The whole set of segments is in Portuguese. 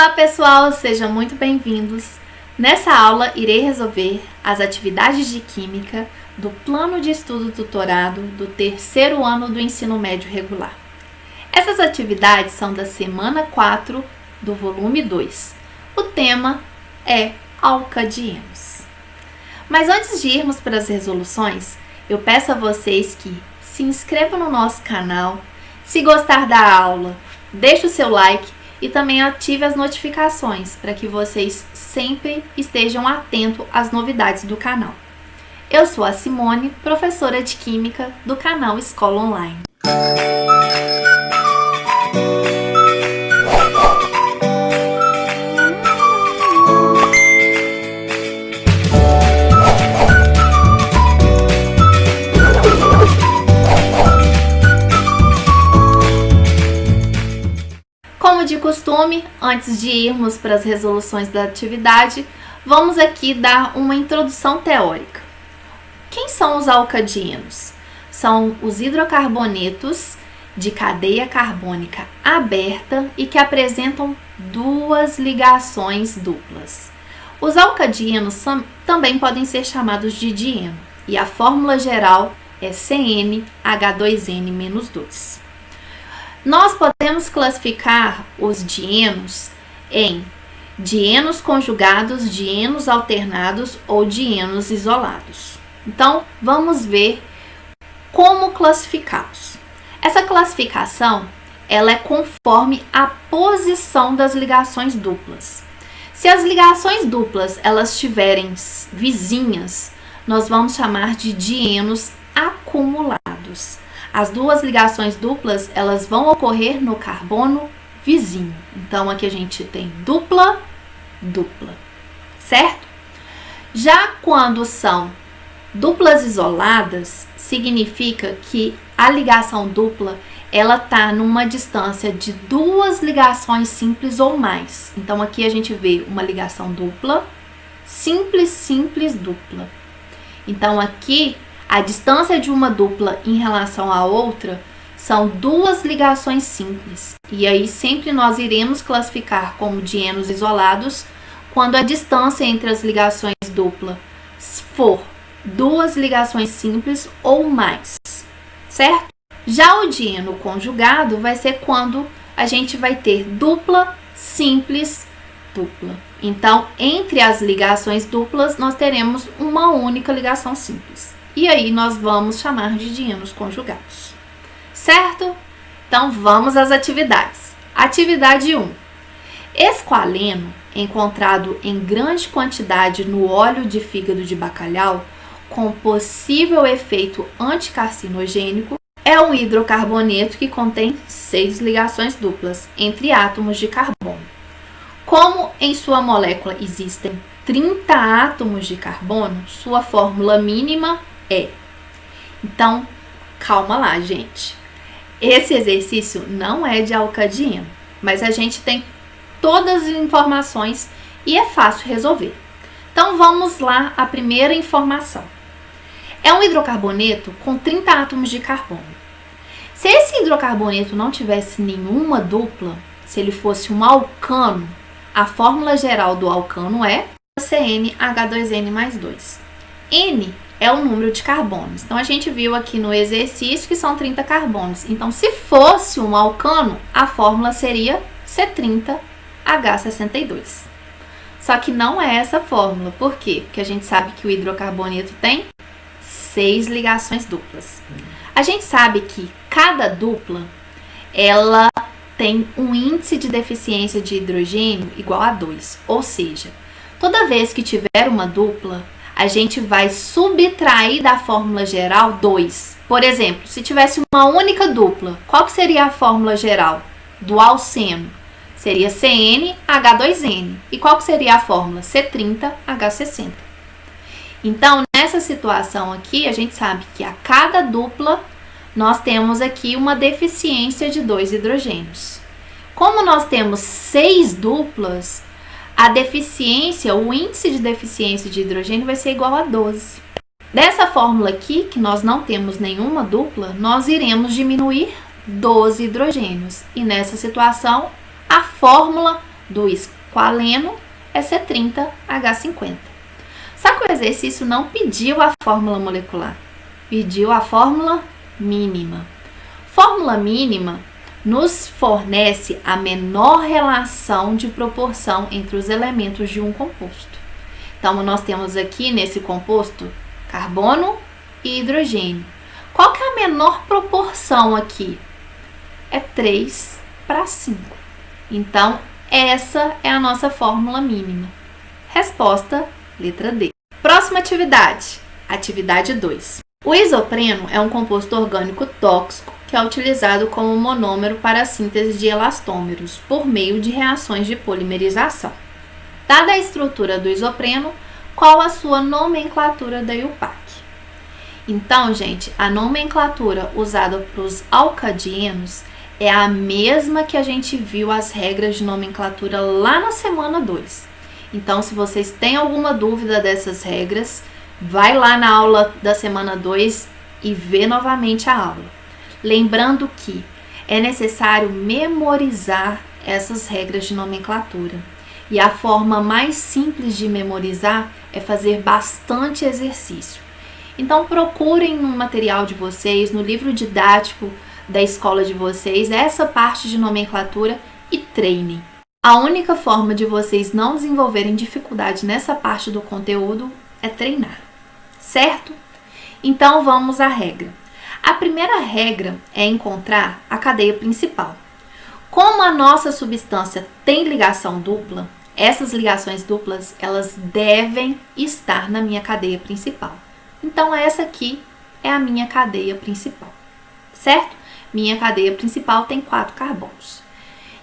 Olá pessoal, sejam muito bem-vindos. Nessa aula irei resolver as atividades de Química do Plano de Estudo Tutorado do terceiro ano do ensino médio regular. Essas atividades são da semana 4 do volume 2. O tema é alcadienos. Mas antes de irmos para as resoluções, eu peço a vocês que se inscrevam no nosso canal. Se gostar da aula, deixe o seu like e também ative as notificações para que vocês sempre estejam atentos às novidades do canal. Eu sou a Simone, professora de Química do canal Escola Online. Como de costume, antes de irmos para as resoluções da atividade, vamos aqui dar uma introdução teórica. Quem são os alcadienos? São os hidrocarbonetos de cadeia carbônica aberta e que apresentam duas ligações duplas. Os alcadienos também podem ser chamados de dieno, e a fórmula geral é CnH2n-2. Nós podemos classificar os dienos em dienos conjugados, dienos alternados ou dienos isolados. Então, vamos ver como classificá-los. Essa classificação, ela é conforme a posição das ligações duplas. Se as ligações duplas elas estiverem vizinhas, nós vamos chamar de dienos acumulados. As duas ligações duplas, elas vão ocorrer no carbono vizinho. Então, aqui a gente tem dupla, dupla, certo? Já quando são duplas isoladas, significa que a ligação dupla, ela tá numa distância de duas ligações simples ou mais. Então, aqui a gente vê uma ligação dupla, simples, simples, dupla. Então, aqui a distância de uma dupla em relação à outra são duas ligações simples. E aí sempre nós iremos classificar como dienos isolados quando a distância entre as ligações duplas for duas ligações simples ou mais, certo? Já o dieno conjugado vai ser quando a gente vai ter dupla, simples, dupla. Então, entre as ligações duplas, nós teremos uma única ligação simples. E aí nós vamos chamar de dienos conjugados, certo? Então vamos às atividades. Atividade 1. Esqualeno, encontrado em grande quantidade no óleo de fígado de bacalhau, com possível efeito anticarcinogênico, é um hidrocarboneto que contém 6 ligações duplas entre átomos de carbono. Como em sua molécula existem 30 átomos de carbono, sua fórmula mínima é. Então, calma lá, gente. Esse exercício não é de alcadieno, mas a gente tem todas as informações e é fácil resolver. Então, vamos lá à primeira informação. É um hidrocarboneto com 30 átomos de carbono. Se esse hidrocarboneto não tivesse nenhuma dupla, se ele fosse um alcano, a fórmula geral do alcano é CnH2n+2. N é o número de carbonos. Então, a gente viu aqui no exercício que são 30 carbonos. Então, se fosse um alcano, a fórmula seria C30H62. Só que não é essa fórmula. Por quê? Porque a gente sabe que o hidrocarboneto tem 6 ligações duplas. A gente sabe que cada dupla, ela tem um índice de deficiência de hidrogênio igual a 2. Ou seja, toda vez que tiver uma dupla, a gente vai subtrair da fórmula geral 2. Por exemplo, se tivesse uma única dupla, qual que seria a fórmula geral do alceno? Seria CnH2n. E qual que seria a fórmula? C30H60. Então, nessa situação aqui, a gente sabe que a cada dupla, nós temos aqui uma deficiência de 2 hidrogênios. Como nós temos 6 duplas, a deficiência, o índice de deficiência de hidrogênio vai ser igual a 12. Dessa fórmula aqui, que nós não temos nenhuma dupla, nós iremos diminuir 12 hidrogênios. E nessa situação, a fórmula do esqualeno é C30H50. Só que o exercício não pediu a fórmula molecular, pediu a fórmula mínima. Fórmula mínima nos fornece a menor relação de proporção entre os elementos de um composto. Então, nós temos aqui nesse composto carbono e hidrogênio. Qual que é a menor proporção aqui? É 3:5. Então, essa é a nossa fórmula mínima. Resposta, letra D. Próxima atividade, atividade 2. O isopreno é um composto orgânico tóxico que é utilizado como monômero para a síntese de elastômeros por meio de reações de polimerização. Dada a estrutura do isopreno, qual a sua nomenclatura da IUPAC? Então, gente, a nomenclatura usada para os alcadienos é a mesma que a gente viu as regras de nomenclatura lá na semana 2. Então, se vocês têm alguma dúvida dessas regras, vai lá na aula da semana 2 e vê novamente a aula. Lembrando que é necessário memorizar essas regras de nomenclatura. E a forma mais simples de memorizar é fazer bastante exercício. Então, procurem no material de vocês, no livro didático da escola de vocês, essa parte de nomenclatura e treinem. A única forma de vocês não desenvolverem dificuldade nessa parte do conteúdo é treinar, certo? Então, vamos à regra. A primeira regra é encontrar a cadeia principal. Como a nossa substância tem ligação dupla, essas ligações duplas, elas devem estar na minha cadeia principal. Então, essa aqui é a minha cadeia principal, certo? Minha cadeia principal tem 4 carbonos.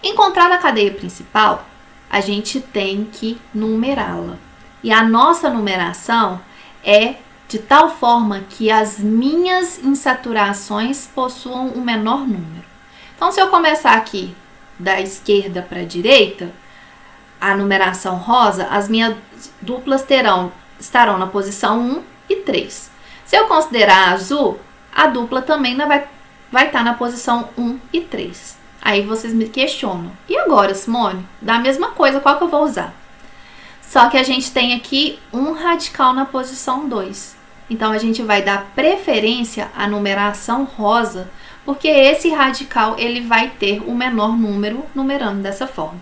Encontrada a cadeia principal, a gente tem que numerá-la. E a nossa numeração é de tal forma que as minhas insaturações possuam um menor número. Então, se eu começar aqui da esquerda para a direita, a numeração rosa, as minhas duplas estarão na posição 1 e 3. Se eu considerar azul, a dupla também vai estar na posição 1 e 3. Aí vocês me questionam. E agora, Simone? Da mesma coisa, qual que eu vou usar? Só que a gente tem aqui um radical na posição 2. Então, a gente vai dar preferência à numeração rosa, porque esse radical ele vai ter o menor número numerando dessa forma.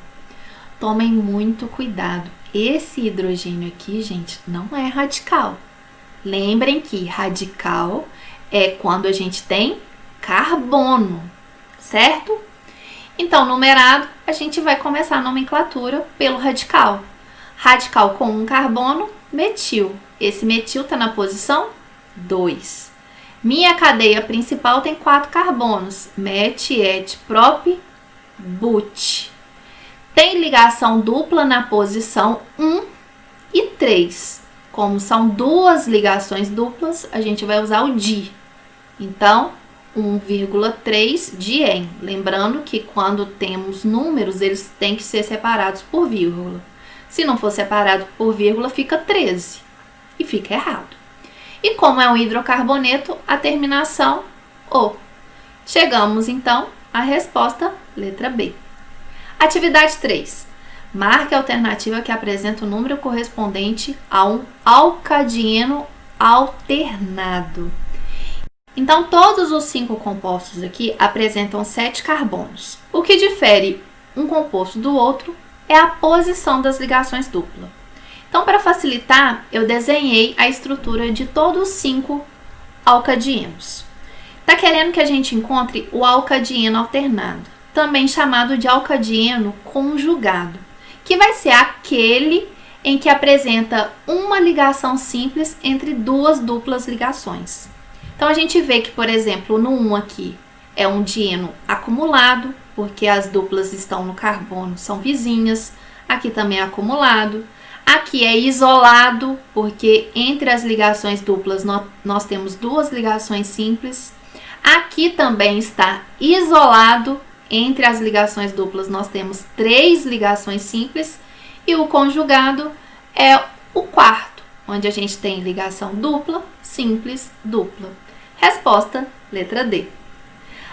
Tomem muito cuidado. Esse hidrogênio aqui, gente, não é radical. Lembrem que radical é quando a gente tem carbono, certo? Então, numerado, a gente vai começar a nomenclatura pelo radical. Radical com um carbono, metil. Esse metil está na posição 2. Minha cadeia principal tem 4 carbonos. Met, et, prop, but. Tem ligação dupla na posição 1 e 3. Como são duas ligações duplas, a gente vai usar o di. Então, 1,3 dien. Lembrando que quando temos números, eles têm que ser separados por vírgula. Se não for separado por vírgula, fica 13. E fica errado. E como é um hidrocarboneto, a terminação O. Chegamos, então, à resposta letra B. Atividade 3. Marque a alternativa que apresenta o número correspondente a um alcadieno alternado. Então, todos os 5 compostos aqui apresentam 7 carbonos. O que difere um composto do outro é a posição das ligações duplas. Então, para facilitar, eu desenhei a estrutura de todos os 5 alcadienos. Está querendo que a gente encontre o alcadieno alternado, também chamado de alcadieno conjugado, que vai ser aquele em que apresenta uma ligação simples entre duas duplas ligações. Então, a gente vê que, por exemplo, no 1 aqui é um dieno acumulado, porque as duplas estão no carbono, são vizinhas. Aqui também é acumulado. Aqui é isolado, porque entre as ligações duplas nós temos 2 ligações simples. Aqui também está isolado. Entre as ligações duplas nós temos 3 ligações simples. E o conjugado é o quarto, onde a gente tem ligação dupla, simples, dupla. Resposta, letra D.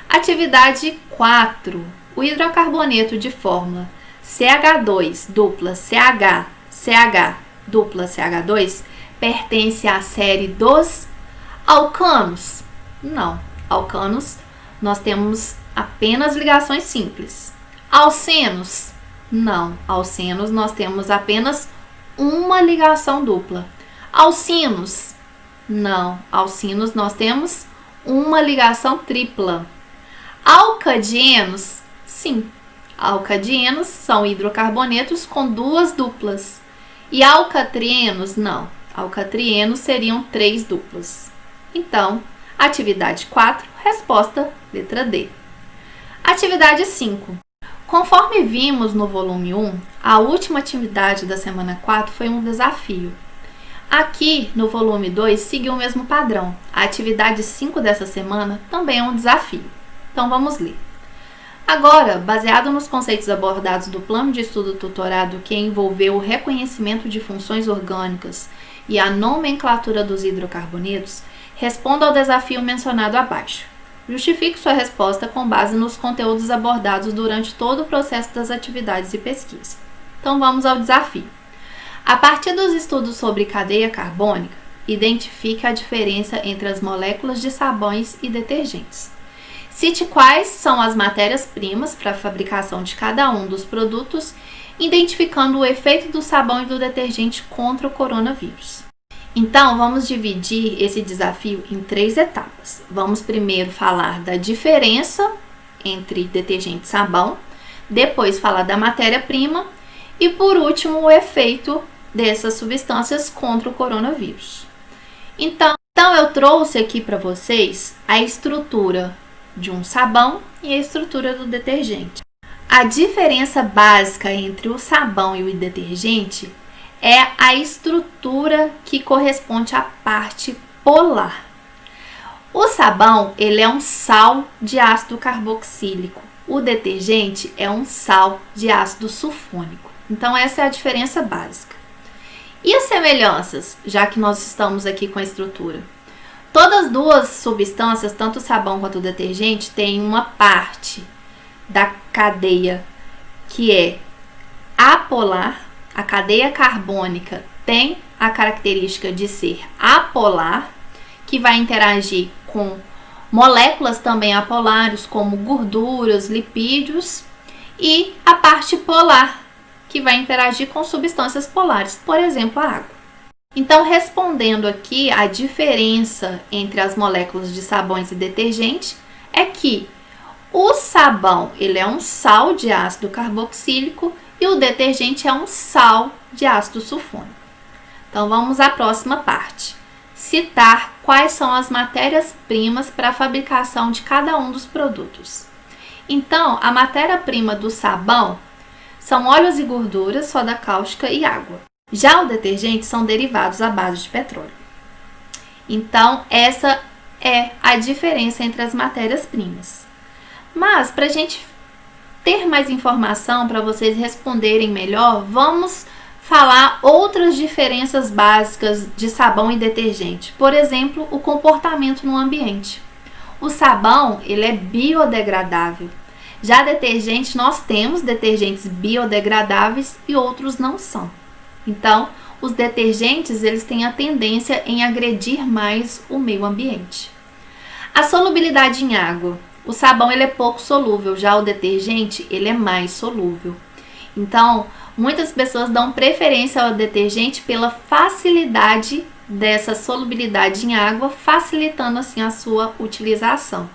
Atividade 4. O hidrocarboneto de fórmula CH2 dupla CH, CH dupla CH2 pertence à série dos alcanos? Não. Alcanos, nós temos apenas ligações simples. Alcenos? Não. Alcenos, nós temos apenas uma ligação dupla. Alcinos? Não. Alcinos, nós temos uma ligação tripla. Alcadienos? Sim. Alcadienos são hidrocarbonetos com duas duplas. E alcatrienos? Não. Alcatrienos seriam 3 duplas. Então, atividade 4, resposta letra D. Atividade 5. Conforme vimos no volume 1, a última atividade da semana 4 foi um desafio. Aqui, no volume 2, seguiu o mesmo padrão. A atividade 5 dessa semana também é um desafio. Então, vamos ler. Agora, baseado nos conceitos abordados do plano de estudo tutorado que envolveu o reconhecimento de funções orgânicas e a nomenclatura dos hidrocarbonetos, responda ao desafio mencionado abaixo. Justifique sua resposta com base nos conteúdos abordados durante todo o processo das atividades de pesquisa. Então, vamos ao desafio. A partir dos estudos sobre cadeia carbônica, identifique a diferença entre as moléculas de sabões e detergentes. Cite quais são as matérias-primas para a fabricação de cada um dos produtos, identificando o efeito do sabão e do detergente contra o coronavírus. Então, vamos dividir esse desafio em 3 etapas. Vamos primeiro falar da diferença entre detergente e sabão, depois falar da matéria-prima e, por último, o efeito dessas substâncias contra o coronavírus. Então eu trouxe aqui para vocês a estrutura de um sabão e a estrutura do detergente. A diferença básica entre o sabão e o detergente é a estrutura que corresponde à parte polar. O sabão, ele é um sal de ácido carboxílico. O detergente é um sal de ácido sulfônico. Então, essa é a diferença básica. E as semelhanças, já que nós estamos aqui com a estrutura? Todas as duas substâncias, tanto o sabão quanto o detergente, têm uma parte da cadeia que é apolar. A cadeia carbônica tem a característica de ser apolar, que vai interagir com moléculas também apolares, como gorduras, lipídios, e a parte polar, que vai interagir com substâncias polares, por exemplo, a água. Então, respondendo aqui, a diferença entre as moléculas de sabões e detergente é que o sabão, ele é um sal de ácido carboxílico e o detergente é um sal de ácido sulfônico. Então, vamos à próxima parte. Citar quais são as matérias-primas para a fabricação de cada um dos produtos. Então, a matéria-prima do sabão são óleos e gorduras, soda cáustica e água. Já o detergente são derivados à base de petróleo. Então, essa é a diferença entre as matérias-primas. Mas, para a gente ter mais informação, para vocês responderem melhor, vamos falar outras diferenças básicas de sabão e detergente. Por exemplo, o comportamento no ambiente. O sabão, ele é biodegradável. Já detergente, nós temos detergentes biodegradáveis e outros não são. Então, os detergentes, eles têm a tendência em agredir mais o meio ambiente. A solubilidade em água. O sabão, ele é pouco solúvel, já o detergente, ele é mais solúvel. Então, muitas pessoas dão preferência ao detergente pela facilidade dessa solubilidade em água, facilitando assim a sua utilização.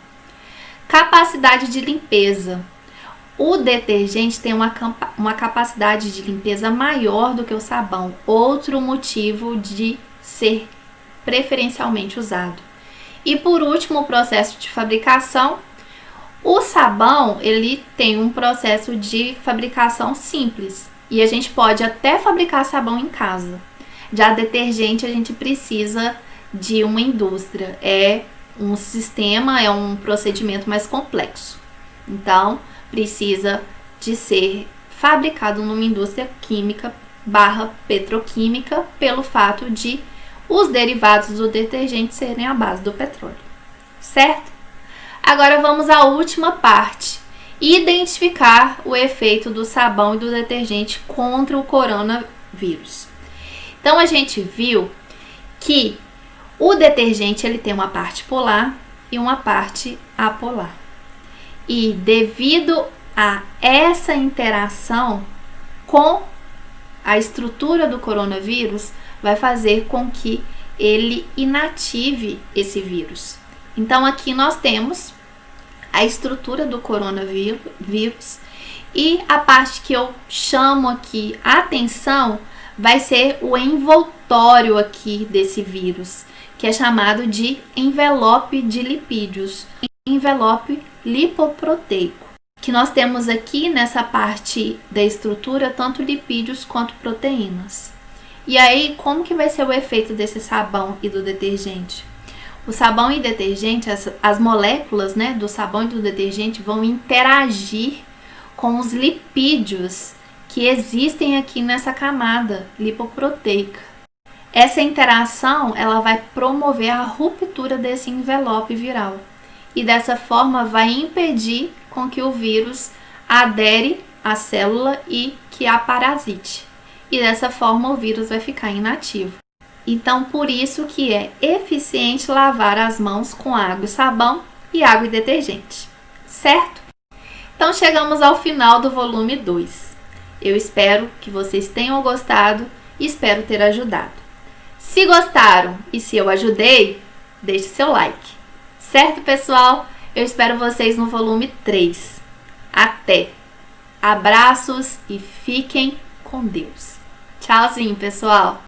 Capacidade de limpeza. O detergente tem uma capacidade de limpeza maior do que o sabão, outro motivo de ser preferencialmente usado. E por último, o processo de fabricação. O sabão, ele tem um processo de fabricação simples e a gente pode até fabricar sabão em casa. Já detergente, a gente precisa de uma indústria, é um sistema, é um procedimento mais complexo. Então, precisa de ser fabricado numa indústria química / petroquímica, pelo fato de os derivados do detergente serem a base do petróleo, certo? Agora vamos à última parte, e identificar o efeito do sabão e do detergente contra o coronavírus. Então a gente viu que o detergente ele tem uma parte polar e uma parte apolar. E devido a essa interação com a estrutura do coronavírus, vai fazer com que ele inative esse vírus. Então aqui nós temos a estrutura do coronavírus e a parte que eu chamo aqui a atenção vai ser o envoltório aqui desse vírus, que é chamado de envelope de lipídios, envelope lipoproteico, que nós temos aqui nessa parte da estrutura tanto lipídios quanto proteínas. E aí, como que vai ser o efeito desse sabão e do detergente? O sabão e detergente, as moléculas, né, do sabão e do detergente vão interagir com os lipídios que existem aqui nessa camada lipoproteica. Essa interação ela vai promover a ruptura desse envelope viral e dessa forma vai impedir com que o vírus adere à célula e que a parasite. E dessa forma o vírus vai ficar inativo. Então, por isso que é eficiente lavar as mãos com água e sabão e água e detergente, certo? Então, chegamos ao final do volume 2. Eu espero que vocês tenham gostado e espero ter ajudado. Se gostaram e se eu ajudei, deixe seu like. Certo, pessoal? Eu espero vocês no volume 3. Até! Abraços e fiquem com Deus. Tchauzinho, pessoal!